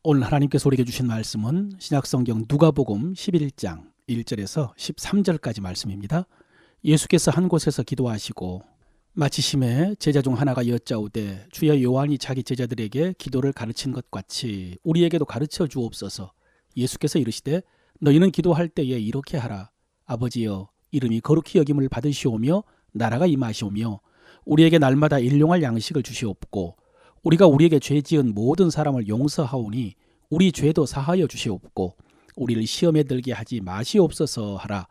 오늘 하나님께서 우리에게 주신 말씀은 신약성경 누가복음 11장 1절에서 13절까지 말씀입니다. 예수께서 한 곳에서 기도하시고 마치심에 제자 중 하나가 여짜오되 주여 요한이 자기 제자들에게 기도를 가르친 것 같이 우리에게도 가르쳐 주옵소서. 예수께서 이르시되 너희는 기도할 때에 이렇게 하라. 아버지여 이름이 거룩히 여김을 받으시오며 나라가 임하시오며 우리에게 날마다 일용할 양식을 주시옵고 우리가 우리에게 죄 지은 모든 사람을 용서하오니 우리 죄도 사하여 주시옵고 우리를 시험에 들게 하지 마시옵소서 하라.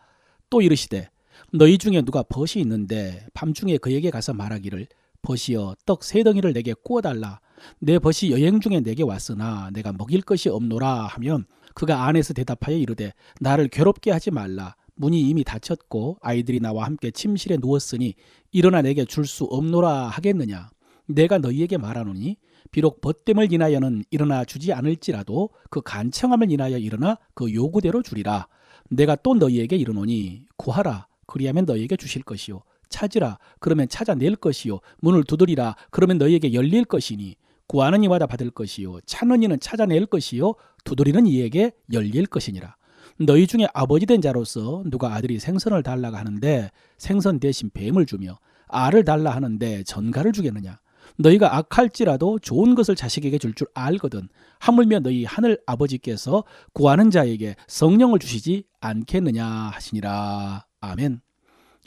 또 이르시되 너희 중에 누가 벗이 있는데 밤중에 그에게 가서 말하기를 벗이여 떡 3덩이를 내게 구워달라. 내 벗이 여행 중에 내게 왔으나 내가 먹일 것이 없노라 하면 그가 안에서 대답하여 이르되 나를 괴롭게 하지 말라. 문이 이미 닫혔고 아이들이 나와 함께 침실에 누웠으니 일어나 내게 줄 수 없노라 하겠느냐. 내가 너희에게 말하노니 비록 벗됨을 인하여는 일어나 주지 않을지라도 그 간청함을 인하여 일어나 그 요구대로 주리라. 내가 또 너희에게 이르노니 구하라 그리하면 너희에게 주실 것이요 찾으라 그러면 찾아낼 것이요 문을 두드리라 그러면 너희에게 열릴 것이니 구하는 이마다 받을 것이요 찾는 이는 찾아낼 것이요 두드리는 이에게 열릴 것이니라. 너희 중에 아버지 된 자로서 누가 아들이 생선을 달라고 하는데 생선 대신 뱀을 주며 알을 달라 하는데 전갈을 주겠느냐. 너희가 악할지라도 좋은 것을 자식에게 줄 줄 알거든 하물며 너희 하늘 아버지께서 구하는 자에게 성령을 주시지 않겠느냐 하시니라. 아멘.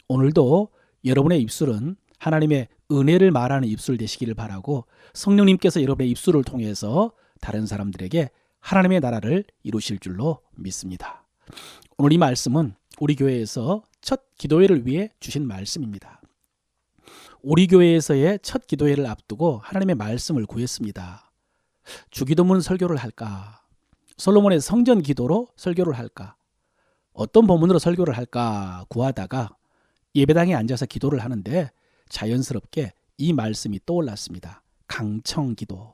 오늘도 여러분의 입술은 하나님의 은혜를 말하는 입술 되시기를 바라고 성령님께서 여러분의 입술을 통해서 다른 사람들에게 하나님의 나라를 이루실 줄로 믿습니다. 오늘 이 말씀은 우리 교회에서 첫 기도회를 위해 주신 말씀입니다. 우리 교회에서의 첫 기도회를 앞두고 하나님의 말씀을 구했습니다. 주기도문 설교를 할까? 솔로몬의 성전 기도로 설교를 할까? 어떤 본문으로 설교를 할까 구하다가 예배당에 앉아서 기도를 하는데 자연스럽게 이 말씀이 떠올랐습니다. 강청기도.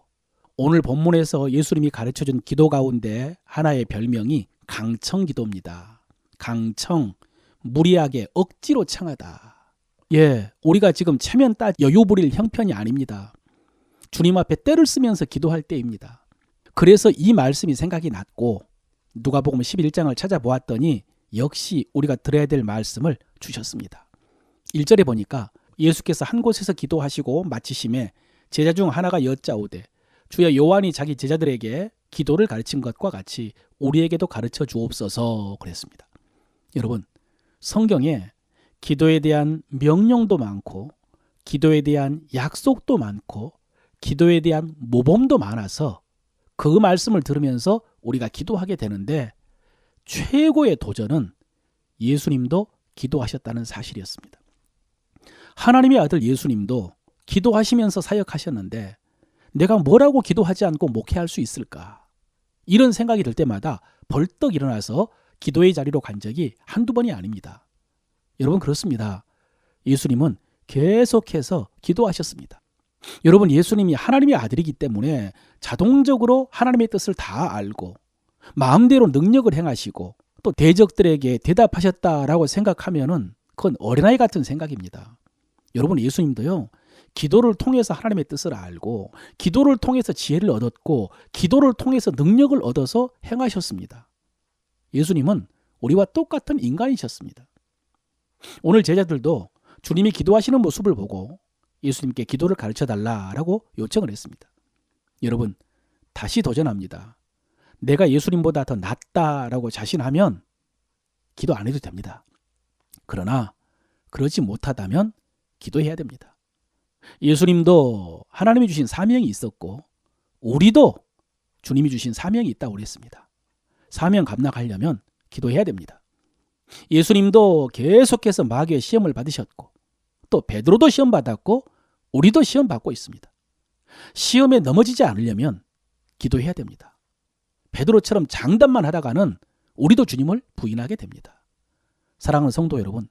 오늘 본문에서 예수님이 가르쳐준 기도 가운데 하나의 별명이 강청기도입니다. 강청, 무리하게 억지로 청하다. 우리가 지금 체면 따 여유 부릴 형편이 아닙니다. 주님 앞에 때를 쓰면서 기도할 때입니다. 그래서 이 말씀이 생각이 났고 누가복음 11장을 찾아보았더니 역시 우리가 들어야 될 말씀을 주셨습니다. 1절에 보니까 예수께서 한 곳에서 기도하시고 마치심에 제자 중 하나가 여짜오되 주여 요한이 자기 제자들에게 기도를 가르친 것과 같이 우리에게도 가르쳐 주옵소서 그랬습니다. 여러분, 성경에 기도에 대한 명령도 많고 기도에 대한 약속도 많고 기도에 대한 모범도 많아서 그 말씀을 들으면서 우리가 기도하게 되는데 최고의 도전은 예수님도 기도하셨다는 사실이었습니다. 하나님의 아들 예수님도 기도하시면서 사역하셨는데 내가 뭐라고 기도하지 않고 목회할 수 있을까? 이런 생각이 들 때마다 벌떡 일어나서 기도의 자리로 간 적이 한두 번이 아닙니다. 여러분 그렇습니다. 예수님은 계속해서 기도하셨습니다. 여러분 예수님이 하나님의 아들이기 때문에 자동적으로 하나님의 뜻을 다 알고 마음대로 능력을 행하시고 또 대적들에게 대답하셨다라고 생각하면은 그건 어린아이 같은 생각입니다. 여러분 예수님도요. 기도를 통해서 하나님의 뜻을 알고 기도를 통해서 지혜를 얻었고 기도를 통해서 능력을 얻어서 행하셨습니다. 예수님은 우리와 똑같은 인간이셨습니다. 오늘 제자들도 주님이 기도하시는 모습을 보고 예수님께 기도를 가르쳐달라고 요청을 했습니다. 여러분 다시 도전합니다. 내가 예수님보다 더 낫다라고 자신하면 기도 안 해도 됩니다. 그러나 그러지 못하다면 기도해야 됩니다. 예수님도 하나님이 주신 사명이 있었고 우리도 주님이 주신 사명이 있다고 그랬습니다. 사명 감당하려면 기도해야 됩니다. 예수님도 계속해서 마귀의 시험을 받으셨고 또 베드로도 시험 받았고 우리도 시험 받고 있습니다. 시험에 넘어지지 않으려면 기도해야 됩니다. 베드로처럼 장담만 하다가는 우리도 주님을 부인하게 됩니다. 사랑하는 성도 여러분,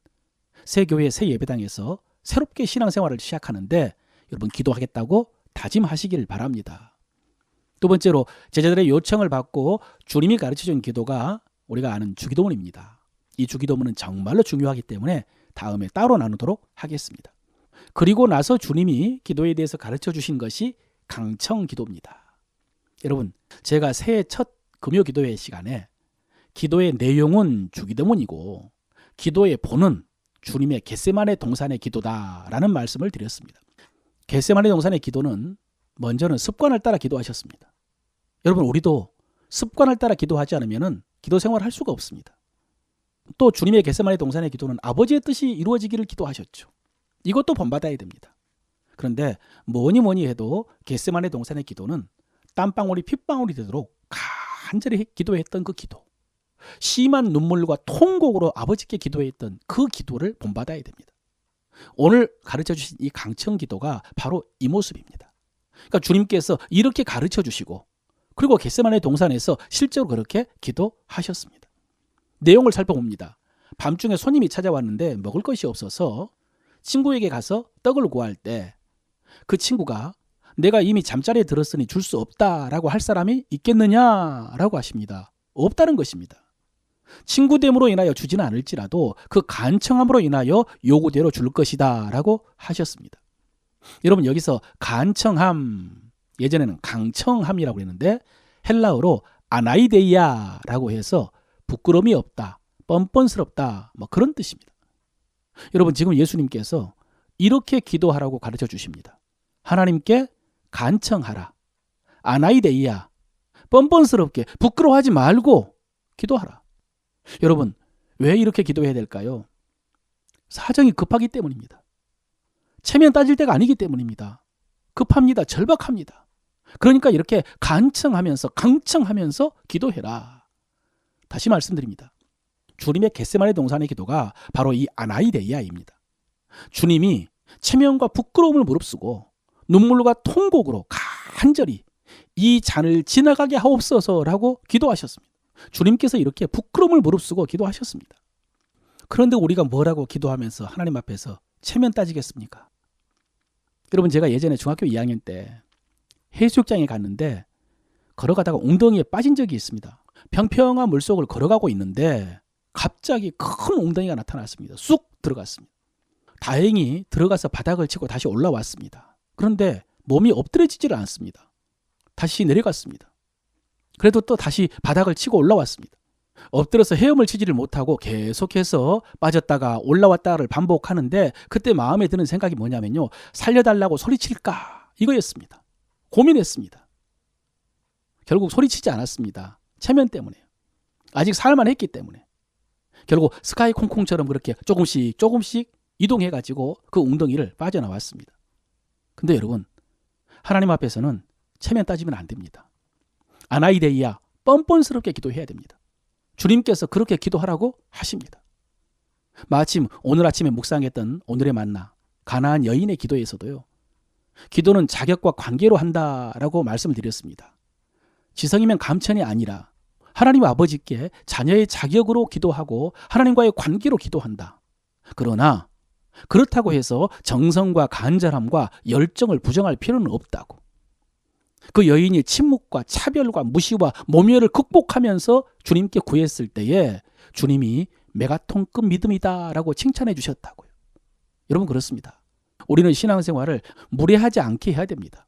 새 교회 새 예배당에서 새롭게 신앙생활을 시작하는데 여러분 기도하겠다고 다짐하시길 바랍니다. 두 번째로 제자들의 요청을 받고 주님이 가르쳐준 기도가 우리가 아는 주기도문입니다. 이 주기도문은 정말로 중요하기 때문에 다음에 따로 나누도록 하겠습니다. 그리고 나서 주님이 기도에 대해서 가르쳐 주신 것이 강청기도입니다. 여러분, 제가 새해 첫 금요 기도회 시간에 기도의 내용은 주기도문이고 기도의 본은 주님의 겟세마네 동산의 기도다라는 말씀을 드렸습니다. 겟세마네 동산의 기도는 먼저는 습관을 따라 기도하셨습니다. 여러분, 우리도 습관을 따라 기도하지 않으면 기도 생활을 할 수가 없습니다. 또 주님의 겟세마네 동산의 기도는 아버지의 뜻이 이루어지기를 기도하셨죠. 이것도 본받아야 됩니다. 그런데 뭐니 해도 겟세마네 동산의 기도는 땀방울이 핏방울이 되도록 간절히 기도했던 그 기도, 심한 눈물과 통곡으로 아버지께 기도했던 그 기도를 본받아야 됩니다. 오늘 가르쳐 주신 이 강청 기도가 바로 이 모습입니다. 그러니까 주님께서 이렇게 가르쳐 주시고 그리고 겟세마네 동산에서 실제로 그렇게 기도하셨습니다. 내용을 살펴봅니다. 밤중에 손님이 찾아왔는데 먹을 것이 없어서 친구에게 가서 떡을 구할 때 그 친구가 내가 이미 잠자리에 들었으니 줄 수 없다라고 할 사람이 있겠느냐라고 하십니다. 없다는 것입니다. 친구됨으로 인하여 주지는 않을지라도 그 간청함으로 인하여 요구대로 줄 것이다 라고 하셨습니다. 여러분, 여기서 간청함, 예전에는 강청함이라고 했는데 헬라어로 아나이데이아라고 해서 부끄러움이 없다, 뻔뻔스럽다, 뭐 그런 뜻입니다. 여러분, 지금 예수님께서 이렇게 기도하라고 가르쳐 주십니다. 하나님께 간청하라, 아나이데이아, 뻔뻔스럽게 부끄러워하지 말고 기도하라. 여러분, 왜 이렇게 기도해야 될까요? 사정이 급하기 때문입니다. 체면 따질 때가 아니기 때문입니다. 급합니다. 절박합니다. 그러니까 이렇게 간청하면서 강청하면서 기도해라. 다시 말씀드립니다. 주님의 겟세마네 동산의 기도가 바로 이 아나이데이아입니다. 주님이 체면과 부끄러움을 무릅쓰고 눈물과 통곡으로 간절히 이 잔을 지나가게 하옵소서라고 기도하셨습니다. 주님께서 이렇게 부끄러움을 무릅쓰고 기도하셨습니다. 그런데 우리가 뭐라고 기도하면서 하나님 앞에서 체면 따지겠습니까? 여러분, 제가 예전에 중학교 2학년 때 해수욕장에 갔는데 걸어가다가 웅덩이에 빠진 적이 있습니다. 평평한 물속을 걸어가고 있는데 갑자기 큰 웅덩이가 나타났습니다. 쑥 들어갔습니다. 다행히 들어가서 바닥을 치고 다시 올라왔습니다. 그런데 몸이 엎드려지지를 않습니다. 다시 내려갔습니다. 그래도 또 다시 바닥을 치고 올라왔습니다. 엎드려서 헤엄을 치지를 못하고 계속해서 빠졌다가 올라왔다를 반복하는데 그때 마음에 드는 생각이 뭐냐면요, 살려달라고 소리칠까 이거였습니다. 고민했습니다. 결국 소리치지 않았습니다. 체면 때문에, 아직 살만했기 때문에. 결국 스카이 콩콩처럼 그렇게 조금씩 이동해가지고 그 웅덩이를 빠져나왔습니다. 근데 여러분, 하나님 앞에서는 체면 따지면 안 됩니다. 아나이데이아, 뻔뻔스럽게 기도해야 됩니다. 주님께서 그렇게 기도하라고 하십니다. 마침 오늘 아침에 묵상했던 오늘의 만나 가나안 여인의 기도에서도요, 기도는 자격과 관계로 한다라고 말씀을 드렸습니다. 지성이면 감천이 아니라 하나님 아버지께 자녀의 자격으로 기도하고 하나님과의 관계로 기도한다. 그러나 그렇다고 해서 정성과 간절함과 열정을 부정할 필요는 없다고. 그 여인이 침묵과 차별과 무시와 모멸을 극복하면서 주님께 구했을 때에 주님이 메가톤급 믿음이다라고 칭찬해 주셨다고요. 여러분, 그렇습니다. 우리는 신앙생활을 무례하지 않게 해야 됩니다.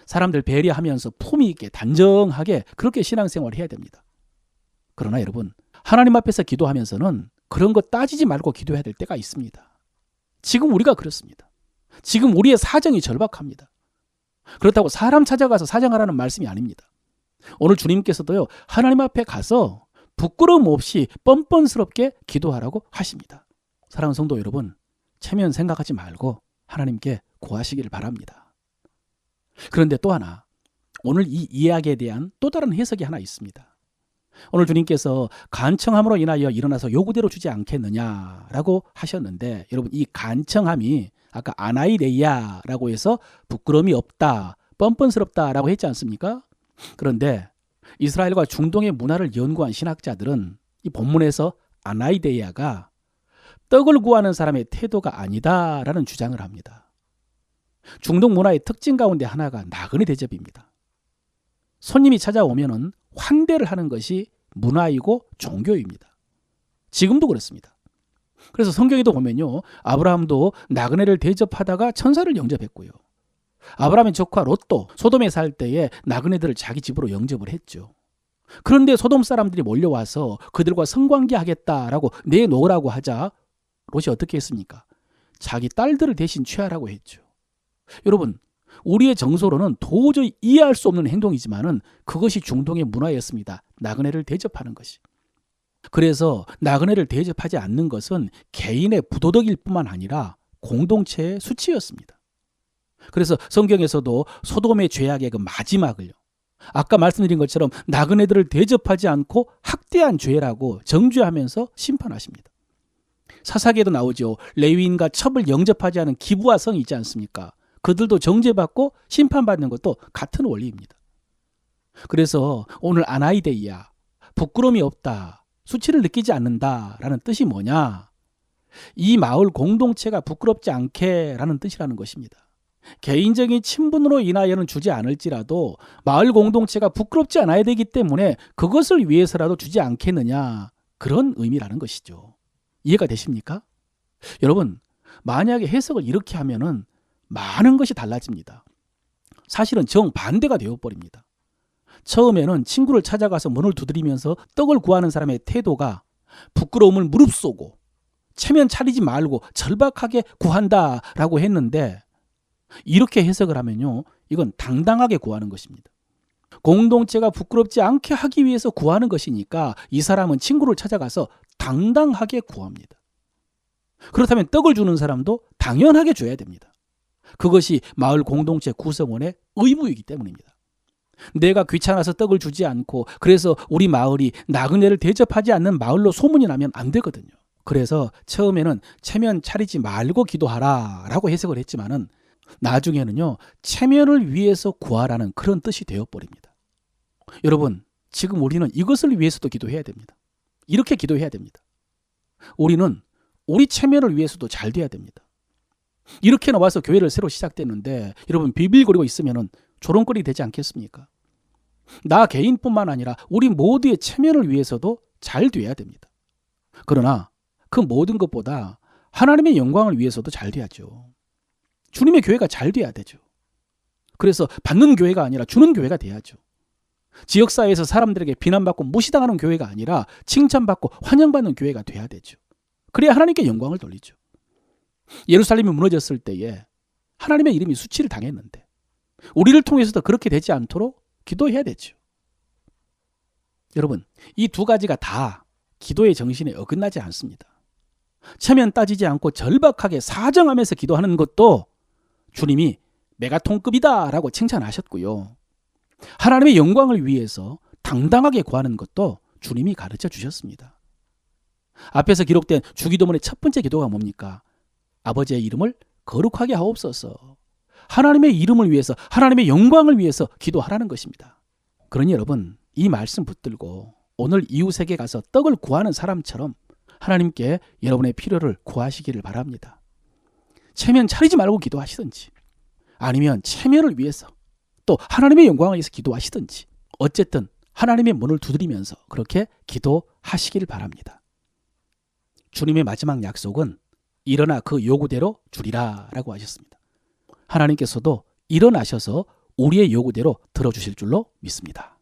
사람들 배려하면서 품위 있게 단정하게 그렇게 신앙생활을 해야 됩니다. 그러나 여러분, 하나님 앞에서 기도하면서는 그런 거 따지지 말고 기도해야 될 때가 있습니다. 지금 우리가 그렇습니다. 지금 우리의 사정이 절박합니다. 그렇다고 사람 찾아가서 사정하라는 말씀이 아닙니다. 오늘 주님께서도요, 하나님 앞에 가서 부끄러움 없이 뻔뻔스럽게 기도하라고 하십니다. 사랑하는 성도 여러분, 체면 생각하지 말고 하나님께 구하시기를 바랍니다. 그런데 또 하나, 오늘 이 이야기에 대한 또 다른 해석이 하나 있습니다. 오늘 주님께서 간청함으로 인하여 일어나서 요구대로 주지 않겠느냐라고 하셨는데, 여러분, 이 간청함이 아까 아나이데이아라고 해서 부끄러움이 없다, 뻔뻔스럽다라고 했지 않습니까? 그런데 이스라엘과 중동의 문화를 연구한 신학자들은 이 본문에서 아나이데이아가 떡을 구하는 사람의 태도가 아니다라는 주장을 합니다. 중동 문화의 특징 가운데 하나가 나그네 대접입니다. 손님이 찾아오면은 환대를 하는 것이 문화이고 종교입니다. 지금도 그렇습니다. 그래서 성경에도 보면요, 아브라함도 나그네를 대접하다가 천사를 영접했고요. 아브라함의 조카 롯도 소돔에 살 때에 나그네들을 자기 집으로 영접을 했죠. 그런데 소돔 사람들이 몰려와서 그들과 성관계하겠다라고 내놓으라고 하자 롯이 어떻게 했습니까? 자기 딸들을 대신 취하라고 했죠. 여러분, 우리의 정서로는 도저히 이해할 수 없는 행동이지만은 그것이 중동의 문화였습니다. 나그네를 대접하는 것이. 그래서 나그네를 대접하지 않는 것은 개인의 부도덕일 뿐만 아니라 공동체의 수치였습니다. 그래서 성경에서도 소돔의 죄악의 그 마지막을요, 아까 말씀드린 것처럼 나그네들을 대접하지 않고 학대한 죄라고 정죄하면서 심판하십니다. 사사기에도 나오죠. 레위인과 첩을 영접하지 않은 기브와 성이 있지 않습니까? 그들도 정죄받고 심판받는 것도 같은 원리입니다. 그래서 오늘 아나이데이야, 부끄러움이 없다, 수치를 느끼지 않는다라는 뜻이 뭐냐? 이 마을 공동체가 부끄럽지 않게라는 뜻이라는 것입니다. 개인적인 친분으로 인하여는 주지 않을지라도 마을 공동체가 부끄럽지 않아야 되기 때문에 그것을 위해서라도 주지 않겠느냐, 그런 의미라는 것이죠. 이해가 되십니까? 여러분, 만약에 해석을 이렇게 하면은 많은 것이 달라집니다. 사실은 정반대가 되어버립니다. 처음에는 친구를 찾아가서 문을 두드리면서 떡을 구하는 사람의 태도가 부끄러움을 무릅쓰고 체면 차리지 말고 절박하게 구한다라고 했는데, 이렇게 해석을 하면요, 이건 당당하게 구하는 것입니다. 공동체가 부끄럽지 않게 하기 위해서 구하는 것이니까 이 사람은 친구를 찾아가서 당당하게 구합니다. 그렇다면 떡을 주는 사람도 당연하게 줘야 됩니다. 그것이 마을 공동체 구성원의 의무이기 때문입니다. 내가 귀찮아서 떡을 주지 않고 그래서 우리 마을이 나그네를 대접하지 않는 마을로 소문이 나면 안 되거든요. 그래서 처음에는 체면 차리지 말고 기도하라 라고 해석을 했지만은 나중에는요, 체면을 위해서 구하라는 그런 뜻이 되어버립니다. 여러분, 지금 우리는 이것을 위해서도 기도해야 됩니다. 이렇게 기도해야 됩니다. 우리는 우리 체면을 위해서도 잘 돼야 됩니다. 이렇게 나와서 교회를 새로 시작됐는데 여러분, 비빌거리고 있으면 조롱거리 되지 않겠습니까? 나 개인뿐만 아니라 우리 모두의 체면을 위해서도 잘 돼야 됩니다. 그러나 그 모든 것보다 하나님의 영광을 위해서도 잘 돼야죠. 주님의 교회가 잘 돼야 되죠. 그래서 받는 교회가 아니라 주는 교회가 돼야죠. 지역사회에서 사람들에게 비난받고 무시당하는 교회가 아니라 칭찬받고 환영받는 교회가 돼야 되죠. 그래야 하나님께 영광을 돌리죠. 예루살렘이 무너졌을 때에 하나님의 이름이 수치를 당했는데 우리를 통해서도 그렇게 되지 않도록 기도해야 되죠. 여러분, 이 두 가지가 다 기도의 정신에 어긋나지 않습니다. 체면 따지지 않고 절박하게 사정하면서 기도하는 것도 주님이 메가톤급이다라고 칭찬하셨고요. 하나님의 영광을 위해서 당당하게 구하는 것도 주님이 가르쳐 주셨습니다. 앞에서 기록된 주기도문의 첫 번째 기도가 뭡니까? 아버지의 이름을 거룩하게 하옵소서. 하나님의 이름을 위해서, 하나님의 영광을 위해서 기도하라는 것입니다. 그러니 여러분, 이 말씀 붙들고 오늘 이웃에게 가서 떡을 구하는 사람처럼 하나님께 여러분의 필요를 구하시기를 바랍니다. 체면 차리지 말고 기도하시든지 아니면 체면을 위해서 또 하나님의 영광을 위해서 기도하시든지 어쨌든 하나님의 문을 두드리면서 그렇게 기도하시기를 바랍니다. 주님의 마지막 약속은 일어나 그 요구대로 주리라 라고 하셨습니다. 하나님께서도 일어나셔서 우리의 요구대로 들어주실 줄로 믿습니다.